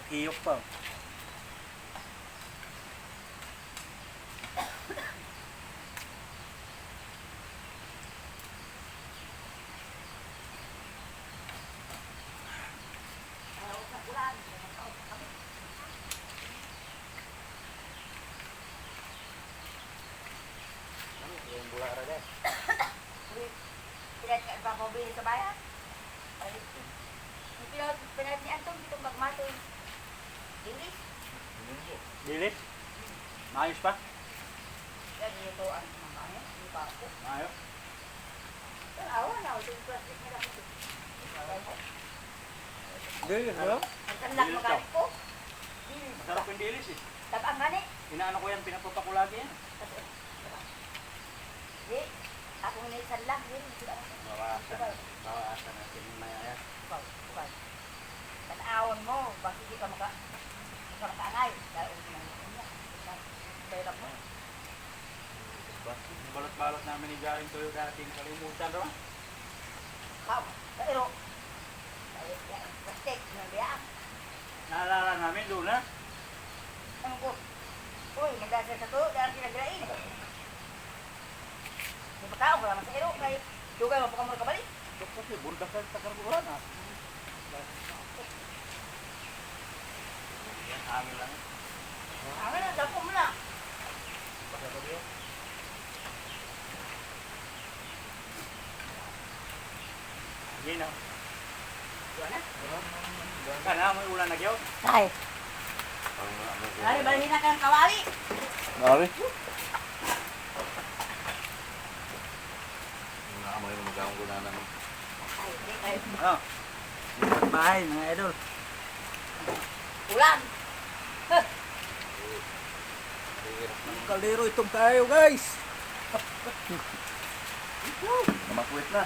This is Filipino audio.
Hiyok pa. Yung bula ra deh. Pinat ka pa mabili sa bayan. Pinat ni Anton dito magmatoy. English. Bilis. Maayos pa. Yan ito ang mga ano. Hindi pa ako. Maayos. Pero awan na. Ito yung plastic nila ko. Bilis, no? Ang kanlak magalit ko. Masarap yung dilis eh. Tabang gani. Inaano ko yan, pinapupa ko lagi yan. Di. Ako nga isan lang. Bawasan natin yung maya yan. Tanawan mo. Bakit hindi ka makaangay. Dahil hindi naman niya. Bayram mo. Balot-balot namin ni Garing Tuyo dating kalimutan naman. Pero. Plastic. Nabiyaan. Naalala namin doon na. Ano ko? Uy, nagdasal sa to. Dahil kinaglain. Di ba tao? Wala man sa ero. Kaya dugay mo pa ka muna kabalik. Kasi bundas sa takarburan ha. Yan, hangin lang. Ang na, dapo mo na. Basta ko diyo. Gino. Diyan na. Kana, may ulan na gyaw. Ay. Ay, balhin na kang kawali. Mari. Amoy mo magawang guna naman. Ay, Ano? Bahay, mga idol. ulan. Kaldero itong tayo, guys. Namakwit na.